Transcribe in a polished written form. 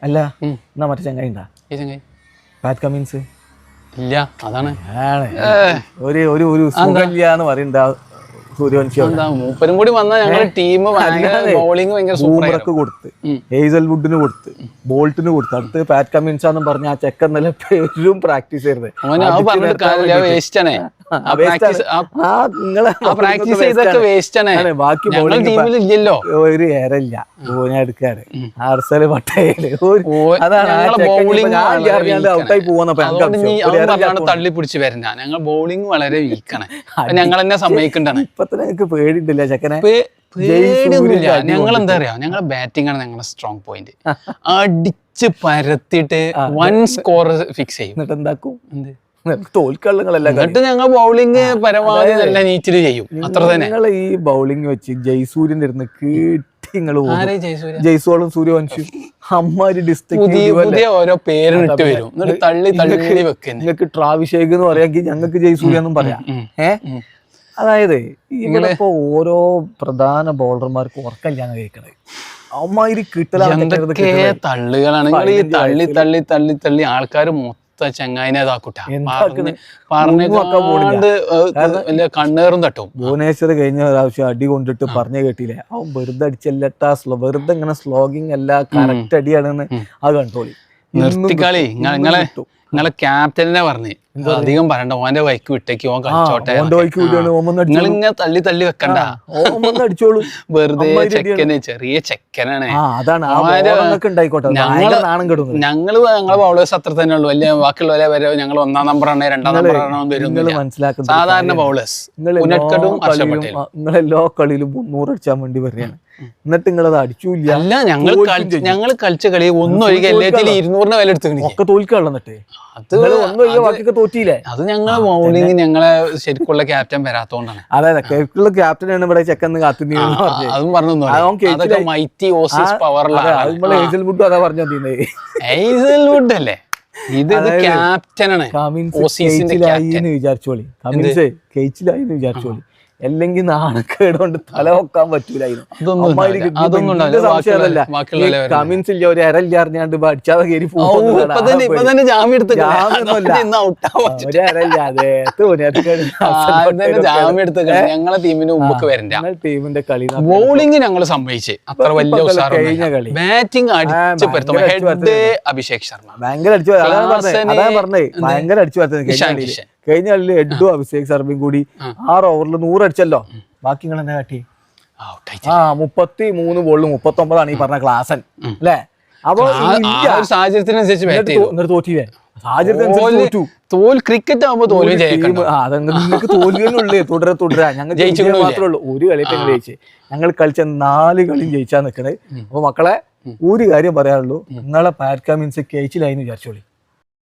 അല്ല എന്നാ മറ്റേ ചങ്ങായി ഉണ്ടാ പാറ്റ് കമ്മിൻസ് ഇല്ല അതാണ് ഒരു ഒരു ഒരു സുഖമില്ലാന്ന് പറയണ്ട മൂപ്പരും കൂടി വന്നാൽ ഞങ്ങളുടെ ടീം ബൗളിംഗ് ഭയങ്കര ബൂമറക്ക് കൊടുത്ത് ഹേസൽവുഡിന് കൊടുത്ത് ബോൾട്ടിന് കൊടുത്ത് അടുത്ത് പാറ്റ് കമ്മിൻസ് ആണെന്ന് പറഞ്ഞ ആ ചെക്കൻ നല്ല പേരും പ്രാക്ടീസ് ചെയ്തത് ബാക്കി ഇല്ലല്ലോ ഒരു ഏരല്ല ഓനെ എടുക്കാറ് ആർസല് പട്ടയില് അതാണ് ഔട്ടായി പോകുന്ന തള്ളി പിടിച്ച് വരുന്ന ഞങ്ങൾ ബൗളിംഗ് വളരെ വീക്കാണ് ഞങ്ങൾ തന്നെ സമ്മതിക്കണ്ടാണ്. ഇപ്പൊ തന്നെ ഞങ്ങൾക്ക് പേടിയുണ്ടല്ലേ ചെക്കനെ? പേടിയൊന്നുമില്ല. ഞങ്ങൾ എന്താ പറയാ, ഞങ്ങളെ ബാറ്റിംഗ് ആണ് ഞങ്ങളുടെ സ്ട്രോങ് പോയിന്റ്. അടിച്ച് പരത്തിട്ട് 1 സ്കോർ ഫിക്സ് ചെയ്യും. എന്നിട്ട് എന്താക്കും? എന്നിട്ട് ഞങ്ങൾ ബൗളിംഗ് പരമാവധി നല്ല നീറ്റില് ചെയ്യും. അത്ര തന്നെ. നിങ്ങൾ ഈ ബൗളിംഗ് വെച്ച് ജയ്സൂര്യന്റെ ഇരുന്ന് ജയ്സോളും സൂര്യവംശും അമ്മാരി ഡിസ്ട്രിക്ട് പുതിയ ഓരോ പേരിട്ട് വരും. തള്ളി തള്ളി വെക്കുന്നു. നിങ്ങൾക്ക് ട്രാവിഷേഖ് എന്ന് പറയാമെങ്കിൽ ഞങ്ങൾക്ക് ജയ്സൂര്യ എന്നും പറയാം. അതായത് ഇപ്പൊ ഓരോ പ്രധാന ബോളർമാർക്ക് ഉറക്കമില്ലാന്ന് കേൾക്കണത് അമ്മാതിരി തള്ളുകളാണ്. ഈ തള്ളി തള്ളി തള്ളി തള്ളി ആൾക്കാർ മൊത്തം ചങ്ങായിനെ ഇതാക്കൂട്ട കണ്ണേറും തട്ടും. ഭുവനേശ്വർ കഴിഞ്ഞ പ്രാവശ്യം അടി കൊണ്ടിട്ട് പറഞ്ഞു കേട്ടില്ലേ, അവൻ വെറുതെ അടിച്ചല്ലട്ടാ, വെറുതെ ഇങ്ങനെ സ്ലോഗിങ് അല്ല, കറക്റ്റ് അടിയാണെന്ന് അത് കണ്ടോളി. നിർത്തിക്കളി. നിങ്ങളെ ക്യാപ്റ്റനെ പറഞ്ഞ് അധികം പറയണ്ട, ഓന്റെ വൈക്ക് വിട്ടേക്ക് ഓൻ കളിച്ചോട്ടെ. നിങ്ങളിങ്ങനെ തള്ളി തള്ളി വെക്കണ്ട, അടിച്ചോളൂ. വെറുതെ ചെക്കന്, ചെറിയ ചെക്കനാണ്. ഞങ്ങള് ഞങ്ങളെ ബൗളേഴ്സ് അത്ര തന്നെ ഉള്ളൂ. വലിയ ബാക്കിയുള്ളവരെ വരെ ഞങ്ങൾ 1ാം നമ്പറാണ് 2ാം നമ്പറാണ് വരുന്നില്ല. സാധാരണ ബൗളേഴ്സ് നിങ്ങളെല്ലാ കളിയിലും 300 അടിച്ചാൻ വേണ്ടി വരികയാണ്. എന്നിട്ട് നിങ്ങളത് അടിച്ചില്ല. അല്ല, ഞങ്ങൾ കളിച്ച കളി ഒന്നും ഒഴികെ എല്ലാത്തിലും 200 വില എടുത്തു ഒക്കെ തോൽക്കാനുള്ള. എന്നിട്ട് അത് ഞങ്ങളെ ബൗളിംഗ് ഞങ്ങളെ ശരിക്കുള്ള ക്യാപ്റ്റൻ വരാത്തോണ്ടാണ്. അതെ, ശരിക്കുള്ള ക്യാപ്റ്റനാണ് ഇവിടെ ചെക്കൻ കാത്തുനിന്ന് അതും പറഞ്ഞു. അതാ പറഞ്ഞത് ഹേസൽവുഡ് അല്ലേ ഇത്, ക്യാപ്റ്റനാണ്. വിചാരിച്ചോളി കമിൻസ് കേച്ചിലായിന്ന് വിചാരിച്ചോളി, അല്ലെങ്കിൽ നാണക്കേടുകൊണ്ട് തല വെക്കാൻ പറ്റൂലായിരുന്നു. സംശയമല്ല, കമിൻസ് ഇല്ല ഒരു എരല്ല അറിഞ്ഞാണ്ട് അടിച്ചാതെ കയറി ഞങ്ങളെ ടീമിന് മുമ്പ് വരണ്ട. ടീമിന്റെ കളി ബോളിംഗ് ഞങ്ങൾ സമ്മതിച്ച് അത്ര വലിയ കഴിഞ്ഞ കളി. ബാറ്റിംഗ് അഭിഷേക് ശർമ്മ ഭയങ്കര അടിച്ചു പറഞ്ഞേ, ഭയങ്കര അടിച്ചു വരുന്നത്. കഴിഞ്ഞ കളിയിൽ എഡും അഭിഷേക് ശർമ്മയും കൂടി 6 ഓവറിൽ 100 അടിച്ചല്ലോ. ബാക്കി നിങ്ങൾ എന്നെ കാട്ടി 33 ബോളിൽ 39 ഈ പറഞ്ഞ ക്ലാസൻ അല്ലേ? അപ്പൊ തോറ്റില്ലേ? ക്രിക്കറ്റ് ആകുമ്പോ നിങ്ങൾക്ക് തോൽവിയുള്ളേ, തുടരാ. ഞങ്ങൾ മാത്രമേ ഉള്ളൂ. ഒരു കളിയൊക്കെ ഞങ്ങൾ ജയിച്ചേ. ഞങ്ങൾ കളിച്ച 4 കളിയും ജയിച്ചാ നിക്കണേ. അപ്പൊ മക്കളെ ഒരു കാര്യം പറയാനുള്ളൂ, നിങ്ങളെ പാറ്റ് കമിൻസ് കേച്ചിലായിന്ന് വിചാരിച്ചോളി.